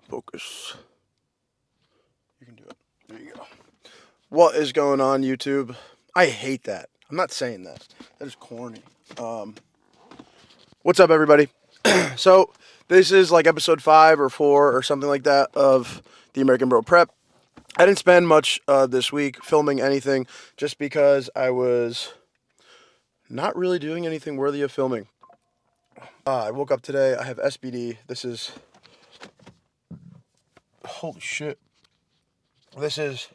Focus. You can do it. There you go. What is going on, YouTube? I hate that. I'm not saying that. That is corny. What's up, everybody? So, this is like episode 5 or 4 or something like that of the American Bro Prep. I didn't spend much this week filming anything just because I was not really doing anything worthy of filming. I woke up today. I have SBD. This is... Holy shit. This is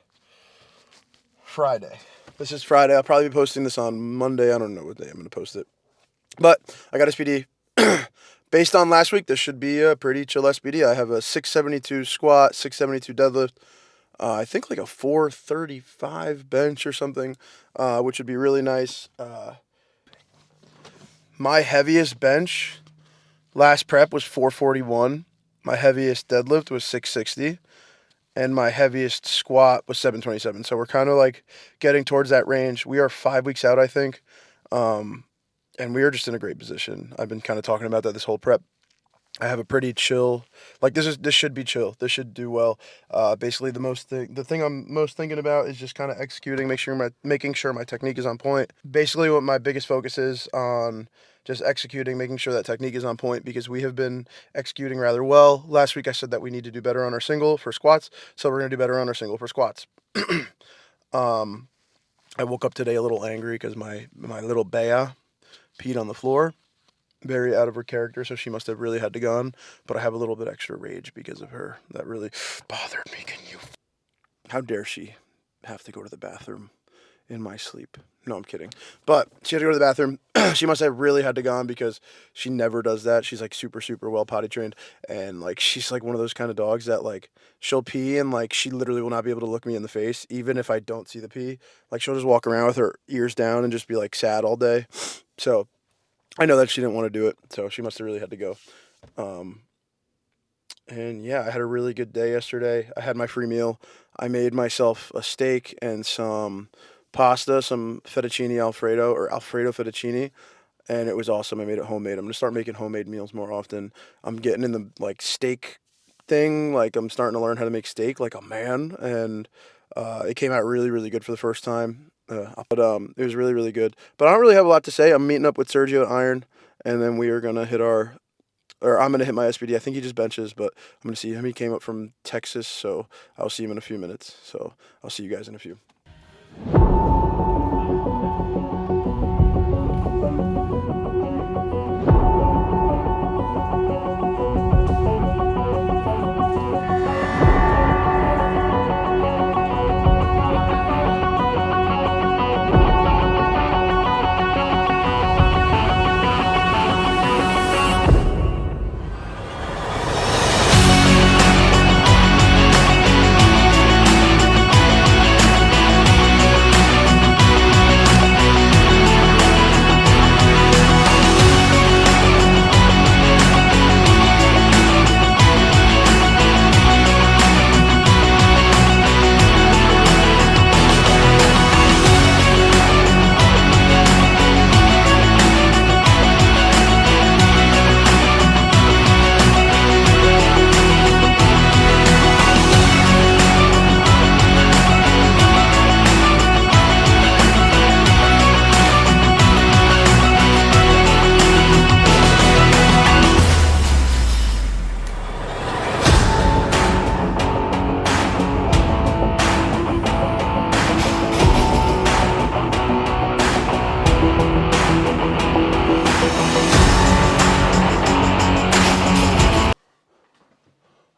Friday. I'll probably be posting this on Monday. I don't know what day I'm going to post it. But I got SBD. Based on last week, this should be a pretty chill SBD. I have a 672 squat, 672 deadlift. I think like a 435 bench or something, which would be really nice. My heaviest bench last prep was 441. My heaviest deadlift was 660. And my heaviest squat was 727. So we're kind of like getting towards that range. We are 5 weeks out, I think. And we are just in a great position. I've been kind of talking about that this whole prep. I have a pretty chill, like this should be chill. This should do well. Basically the thing I'm most thinking about is just kind of executing, making sure my technique is on point. Basically what my biggest focus is on just executing, making sure that technique is on point because we have been executing rather well. Last week I said that we need to do better on our single for squats, so we're going to do better on our single for squats. I woke up today a little angry because my little Bea peed on the floor. Very out of her character, so she must have really had to go on. But I have a little bit extra rage because of her. That really bothered me. How dare she have to go to the bathroom in my sleep? No, I'm kidding. But she had to go to the bathroom. She must have really had to go on because she never does that. She's like super, super well potty trained. And like she's like one of those kind of dogs that like she'll pee and like she literally will not be able to look me in the face, even if I don't see the pee. Like she'll just walk around with her ears down and just be like sad all day. So I know that she didn't want to do it, so she must have really had to go. And yeah, I had a really good day yesterday. I had my free meal. I made myself a steak and some pasta, some fettuccine alfredo or alfredo fettuccine, and it was awesome. I made it homemade. I'm gonna start making homemade meals more often. I'm getting in the like steak thing. Like I'm starting to learn how to make steak like a man, and it came out really, really good for the first time. But it was really, really good. But I don't really have a lot to say. I'm meeting up with Sergio at Iron, and then we are gonna I'm gonna hit my SBD. I think he just benches, but I'm gonna see him. He came up from Texas, so I'll see him in a few minutes. So I'll see you guys in a few.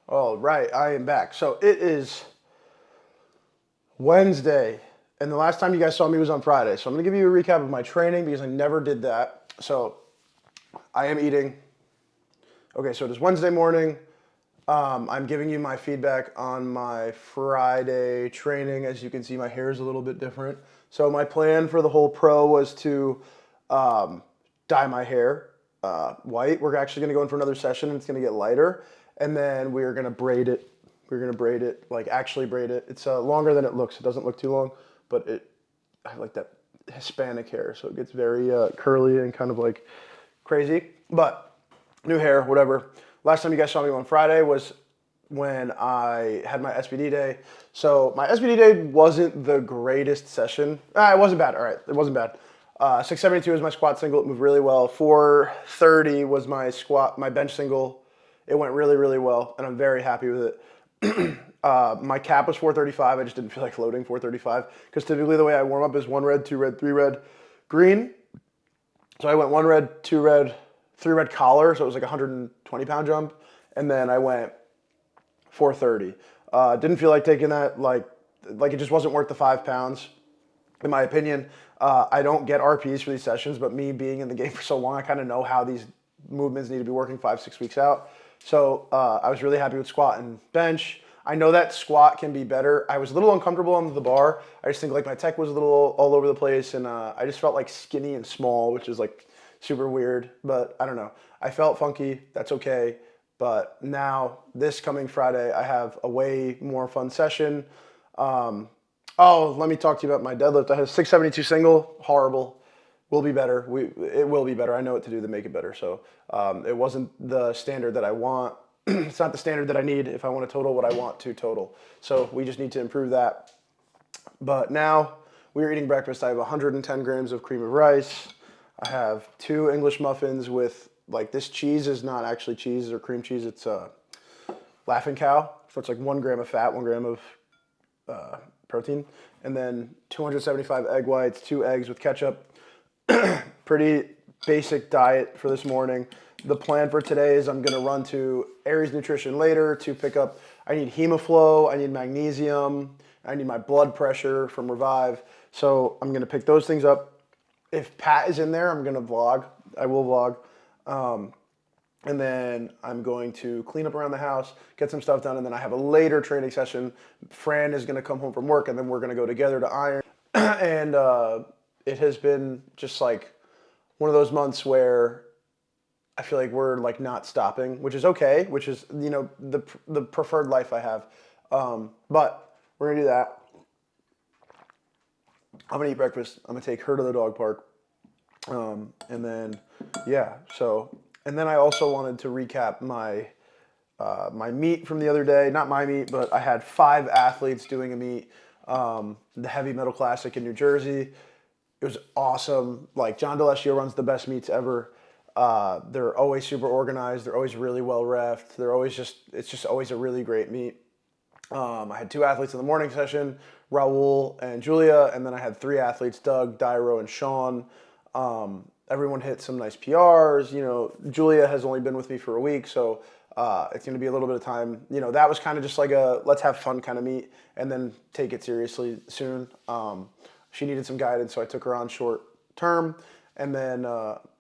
All right, I am back. So it is Wednesday, and the last time you guys saw me was on Friday. So I'm gonna give you a recap of my training because I never did that. So I am eating. Okay, so it is Wednesday morning. I'm giving you my feedback on my Friday training. As you can see, my hair is a little bit different. So my plan for the whole pro was to dye my hair white. We're actually going to go in for another session and it's going to get lighter. And then we're going to braid it. We're going to braid it, like actually braid it. It's longer than it looks. It doesn't look too long, but I like that Hispanic hair. So it gets very curly and kind of like crazy. But new hair, whatever. Last time you guys saw me on Friday was when I had my SBD day. So my SBD day wasn't the greatest session. It wasn't bad. All right, it wasn't bad. 672 was my squat single. It moved really well. 430 was my bench single. It went really, really well, and I'm very happy with it. My cap was 435. I just didn't feel like loading 435 because typically the way I warm up is 1 red, 2 red, 3 red, green. So I went 1 red, 2 red, 3 red collar. So it was like a 120-pound jump, and then I went 430. Didn't feel like taking that. Like it just wasn't worth the 5 pounds, in my opinion. I don't get RPs for these sessions, but me being in the game for so long, I kind of know how these movements need to be working 5-6 weeks out. So I was really happy with squat and bench. I know that squat can be better. I was a little uncomfortable on the bar. I just think like my tech was a little all over the place, and I just felt like skinny and small, which is like super weird. But I don't know. I felt funky. That's okay. But now this coming Friday, I have a way more fun session. Let me talk to you about my deadlift. I had a 672 single. Horrible. Will be better. It will be better. I know what to do to make it better. So it wasn't the standard that I want. It's not the standard that I need if I want to total what I want to total. So we just need to improve that. But now we're eating breakfast. I have 110 grams of cream of rice. I have 2 English muffins with, like, this cheese is not actually cheese or cream cheese. It's Laughing Cow. So it's like 1 gram of fat, 1 gram of protein. And then 275 egg whites, 2 eggs with ketchup. Pretty basic diet for this morning. The plan for today is I'm going to run to Aries Nutrition later to pick up, I need Hemoflow, I need magnesium, I need my blood pressure from Revive. So I'm going to pick those things up. If Pat is in there, I'm going to vlog. I will vlog. And then I'm going to clean up around the house, get some stuff done, and then I have a later training session. Fran is going to come home from work, and then we're going to go together to iron. And it has been just like one of those months where I feel like we're like not stopping, which is okay, which is, you know, the preferred life I have. But we're gonna do that. I'm gonna eat breakfast. I'm gonna take her to the dog park, and then yeah. So and then I also wanted to recap my my meet from the other day. Not my meet, but I had 5 athletes doing a meet, the Heavy Metal Classic in New Jersey. It was awesome. Like John DeLessio runs the best meets ever. They're always super organized. They're always really well refed. It's just always a really great meet. I had 2 athletes in the morning session, Raul and Julia, and then I had 3 athletes, Doug, Dairo, and Sean. Everyone hit some nice PRs. You know, Julia has only been with me for a week, so it's going to be a little bit of time. You know, that was kind of just like a let's have fun kind of meet, and then take it seriously soon. She needed some guidance, so I took her on short term. And then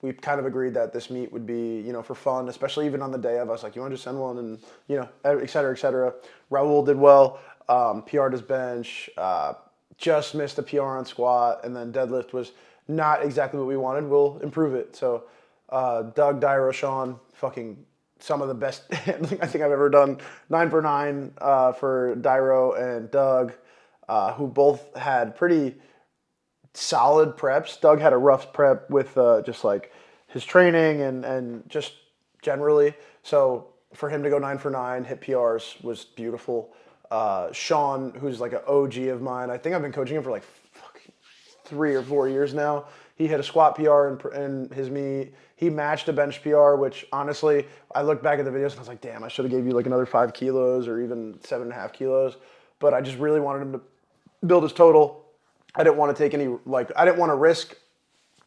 we kind of agreed that this meet would be, you know, for fun, especially even on the day of. I was like, you want to just send one, and, you know, et cetera, et cetera. Raul did well. PR'd his bench. Just missed a PR on squat. And then deadlift was not exactly what we wanted. We'll improve it. So Doug, Dairo, Sean, fucking some of the best I think I've ever done. 9 for 9 for Dairo and Doug, who both had pretty solid preps. Doug had a rough prep with just like his training and just generally. So for him to go 9 for 9, hit PRs was beautiful. Sean, who's like an OG of mine, I think I've been coaching him for like 3 or 4 years now. He hit a squat PR in his meet. He matched a bench PR, which honestly, I looked back at the videos and I was like, damn, I should have gave you like another 5 kilos or even 7.5 kilos. But I just really wanted him to build his total. I didn't want to take any, like, I didn't want to risk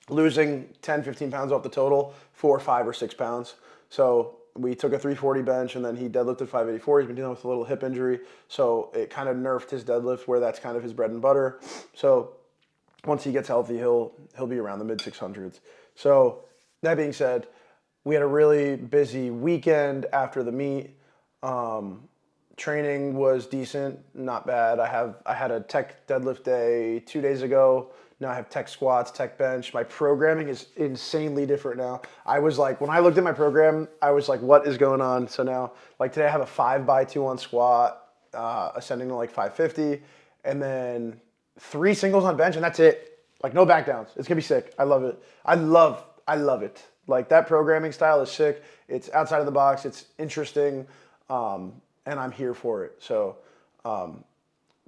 losing 10, 15 pounds off the total for 5 or 6 pounds. So we took a 340 bench, and then he deadlifted 584. He's been dealing with a little hip injury. So it kind of nerfed his deadlift, where that's kind of his bread and butter. So once he gets healthy, he'll be around the mid 600s. So that being said, we had a really busy weekend after the meet. Training was decent, not bad. I had a tech deadlift day 2 days ago. Now I have tech squats, tech bench. My programming is insanely different now. I was like, when I looked at my program, I was like, what is going on? So now, like today I have a 5x2 on squat, ascending to like 550, and then 3 singles on bench, and that's it. Like no back downs. It's gonna be sick. I love it. I love it. Like that programming style is sick. It's outside of the box. It's interesting. and I'm here for it. So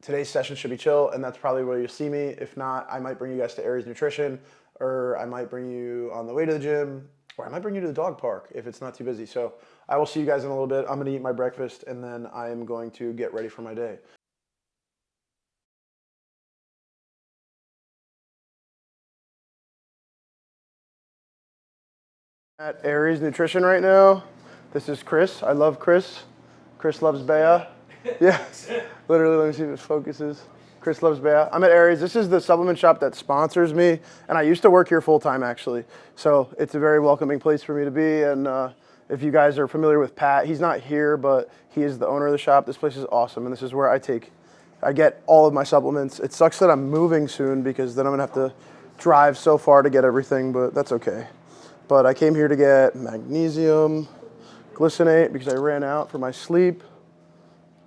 today's session should be chill, and that's probably where you'll see me. If not, I might bring you guys to Aries Nutrition, or I might bring you on the way to the gym, or I might bring you to the dog park if it's not too busy. So I will see you guys in a little bit. I'm going to eat my breakfast, and then I am going to get ready for my day. At Aries Nutrition right now. This is Chris. I love Chris. Chris loves Bea. Yeah, literally, let me see if it focuses. Chris loves Bea. I'm at Aries. This is the supplement shop that sponsors me, and I used to work here full time actually. So it's a very welcoming place for me to be. And if you guys are familiar with Pat, he's not here, but he is the owner of the shop. This place is awesome, and this is where I get all of my supplements. It sucks that I'm moving soon because then I'm gonna have to drive so far to get everything, but that's okay. But I came here to get magnesium, glycinate because I ran out for my sleep.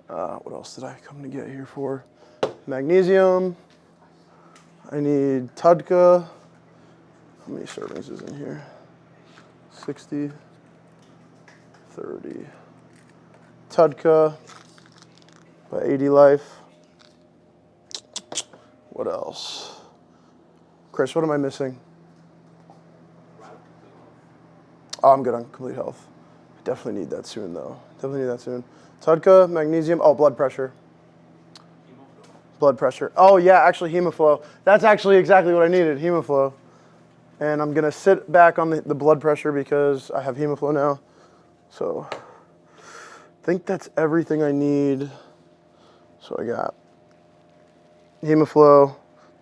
What else did I come to get here for? Magnesium. I need Tudka. How many servings is in here? 60, 30. Tudka by 80 Life. What else? Chris, what am I missing? Oh, I'm good on complete health. I definitely need that soon, though. Definitely need that soon. Tudka, magnesium. Oh, blood pressure. Blood pressure. Oh, yeah, actually, hemoflow. That's actually exactly what I needed, hemoflow. And I'm going to sit back on the blood pressure because I have hemoflow now. So I think that's everything I need. So I got hemoflow,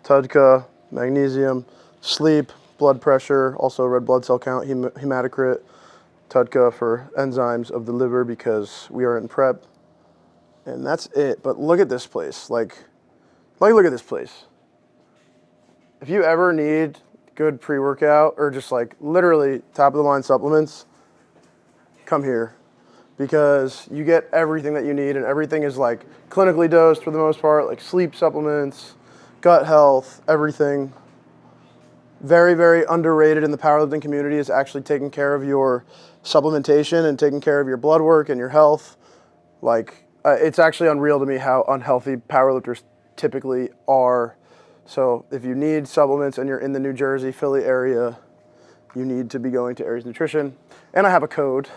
Tudka, magnesium, sleep, blood pressure, also red blood cell count, hematocrit, Tudka for enzymes of the liver because we are in prep. And that's it. But look at this place. Like look at this place. If you ever need good pre-workout or just like literally top of the line supplements, come here because you get everything that you need and everything is like clinically dosed for the most part, like sleep supplements, gut health, everything. Very, very underrated in the powerlifting community is actually taking care of your supplementation and taking care of your blood work and your health. Like, it's actually unreal to me how unhealthy powerlifters typically are. So if you need supplements and you're in the New Jersey, Philly area, you need to be going to Aries Nutrition. And I have a code.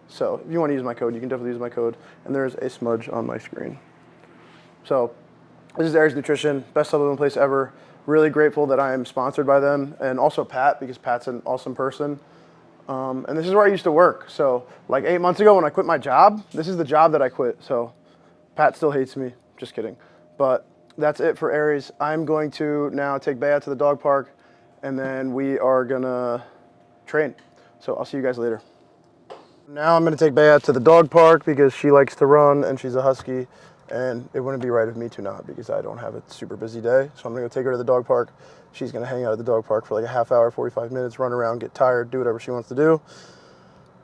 So if you want to use my code, you can definitely use my code. And there's a smudge on my screen. So this is Aries Nutrition, best supplement place ever. Really grateful that I am sponsored by them, and also Pat, because Pat's an awesome person. And this is where I used to work. So like 8 months ago when I quit my job, this is the job that I quit. So Pat still hates me, just kidding. But that's it for Aries. I'm going to now take Bea to the dog park, and then we are gonna train. So I'll see you guys later. Now I'm gonna take Bea to the dog park because she likes to run and she's a husky. And it wouldn't be right of me to not because I don't have a super busy day. So I'm gonna go take her to the dog park. She's gonna hang out at the dog park for like a half hour, 45 minutes, run around, get tired, do whatever she wants to do.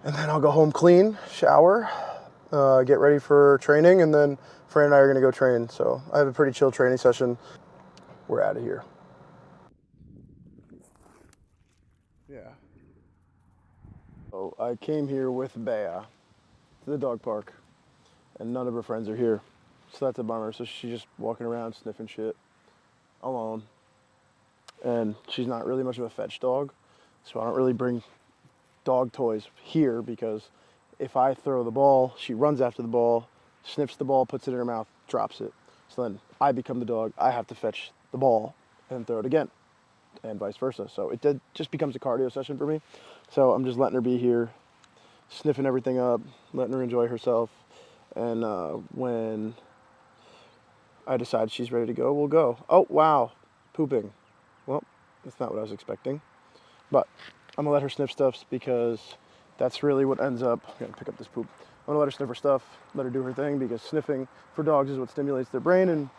And then I'll go home clean, shower, get ready for training, and then Fran and I are gonna go train. So I have a pretty chill training session. We're out of here. Yeah. So I came here with Bea to the dog park, and none of her friends are here. So that's a bummer. So she's just walking around sniffing shit alone. And she's not really much of a fetch dog. So I don't really bring dog toys here because if I throw the ball, she runs after the ball, sniffs the ball, puts it in her mouth, drops it. So then I become the dog. I have to fetch the ball and throw it again and vice versa. So it just becomes a cardio session for me. So I'm just letting her be here, sniffing everything up, letting her enjoy herself. And when I decide she's ready to go, we'll go. Oh, wow, pooping. Well, that's not what I was expecting. But I'm gonna let her sniff stuff because that's really what ends up, I'm gonna pick up this poop. I'm gonna let her sniff her stuff, let her do her thing because sniffing for dogs is what stimulates their brain and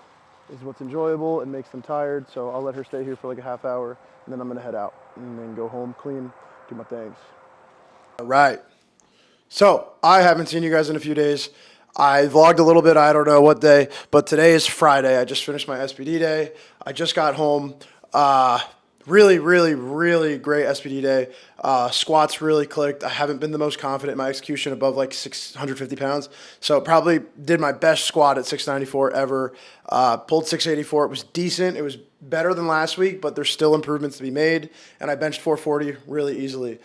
is what's enjoyable and makes them tired. So I'll let her stay here for like a half hour and then I'm gonna head out and then go home, clean, do my things. All right. So I haven't seen you guys in a few days. I vlogged a little bit, I don't know what day, but today is Friday. I just finished my SBD day. I just got home. Really, really, really great SBD day. Squats really clicked. I haven't been the most confident in my execution above like 650 pounds. So probably did my best squat at 694 ever. Pulled 684. It was decent. It was better than last week, but there's still improvements to be made. And I benched 440 really easily.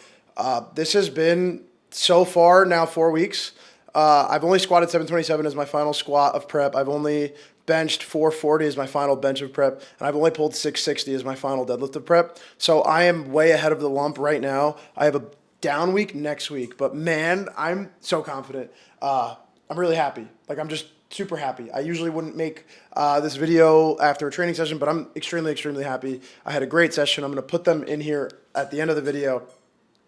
This has been so far now 4 weeks. I've only squatted 727 as my final squat of prep. I've only benched 440 as my final bench of prep, and I've only pulled 660 as my final deadlift of prep. So I am way ahead of the lump right now. I have a down week next week, but man, I'm so confident. I'm really happy. Like, I'm just super happy. I usually wouldn't make this video after a training session, but I'm extremely, extremely happy. I had a great session. I'm going to put them in here at the end of the video.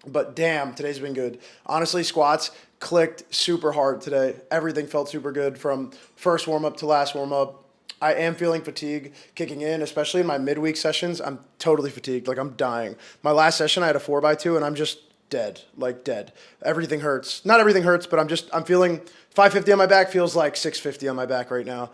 But damn, today's been good. Honestly, squats clicked super hard today. Everything felt super good from first warm up to last warm up. I am feeling fatigue kicking in, especially in my midweek sessions. I'm totally fatigued. Like, I'm dying. My last session, I had a 4x2, and I'm just dead, like dead. Everything hurts. Not everything hurts, but I'm feeling 550 on my back feels like 650 on my back right now.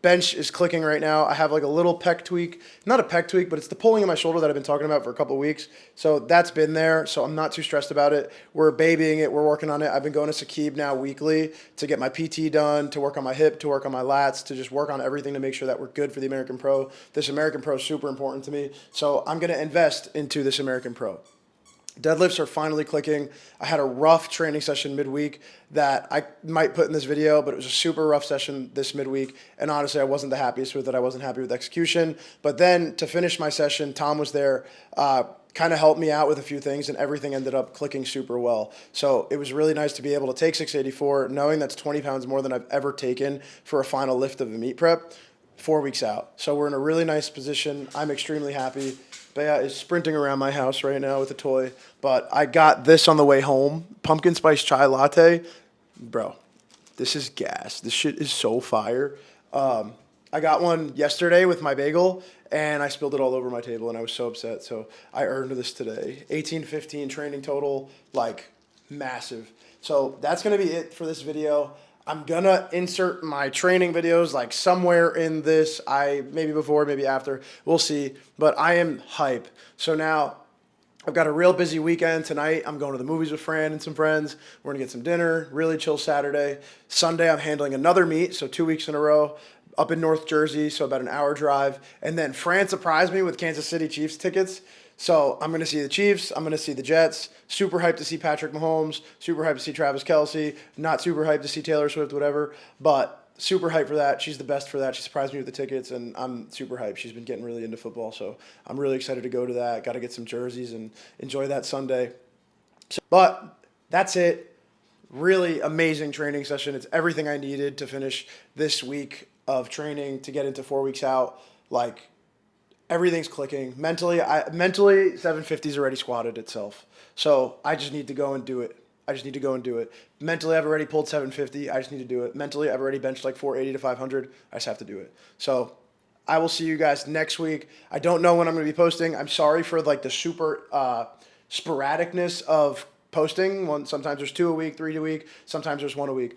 Bench is clicking right now. I have like a little pec tweak, not a pec tweak, but it's the pulling in my shoulder that I've been talking about for a couple of weeks. So that's been there. So I'm not too stressed about it. We're babying it. We're working on it. I've been going to Sakib now weekly to get my PT done, to work on my hip, to work on my lats, to just work on everything to make sure that we're good for the American Pro. This American Pro is super important to me. So I'm going to invest into this American Pro. Deadlifts are finally clicking. I had a rough training session midweek that I might put in this video, but it was a super rough session this midweek. And honestly, I wasn't the happiest with it. I wasn't happy with execution. But then to finish my session, Tom was there, kind of helped me out with a few things, and everything ended up clicking super well. So it was really nice to be able to take 684, knowing that's 20 pounds more than I've ever taken for a final lift of a meet prep 4 weeks out. So we're in a really nice position. I'm extremely happy. Bea is sprinting around my house right now with a toy, but I got this on the way home. Pumpkin spice chai latte. Bro, this is gas. This shit is so fire. I got one yesterday with my bagel, and I spilled it all over my table, and I was so upset. So I earned this today. 18-15 training total, like massive. So that's going to be it for this video. I'm gonna insert my training videos like somewhere in this. Maybe before, maybe after. We'll see. But I am hype. So now I've got a real busy weekend tonight. I'm going to the movies with Fran and some friends. We're gonna get some dinner. Really chill Saturday. Sunday I'm handling another meet, so 2 weeks in a row. Up in North Jersey, so about an hour drive. And then Fran surprised me with Kansas City Chiefs tickets. So I'm going to see the Chiefs. I'm going to see the Jets. Super hyped to see Patrick Mahomes. Super hyped to see Travis Kelce. Not super hyped to see Taylor Swift, whatever. But super hyped for that. She's the best for that. She surprised me with the tickets, and I'm super hyped. She's been getting really into football, so I'm really excited to go to that. Got to get some jerseys and enjoy that Sunday. But that's it. Really amazing training session. It's everything I needed to finish this week of training to get into 4 weeks out. Like, everything's clicking. Mentally 750's already squatted itself. So I just need to go and do it. Mentally, I've already pulled 750. I just need to do it. Mentally, I've already benched like 480 to 500. I just have to do it. So I will see you guys next week. I don't know when I'm going to be posting. I'm sorry for like the super sporadicness of posting. Sometimes there's 2 a week, 3 a week. Sometimes there's 1 a week.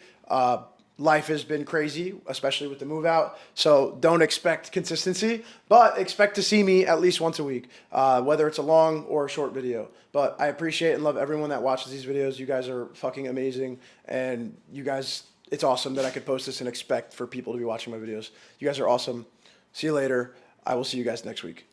Life has been crazy, especially with the move out. So don't expect consistency, but expect to see me at least once a week, whether it's a long or a short video. But I appreciate and love everyone that watches these videos. You guys are fucking amazing. And you guys, it's awesome that I could post this and expect for people to be watching my videos. You guys are awesome. See you later. I will see you guys next week.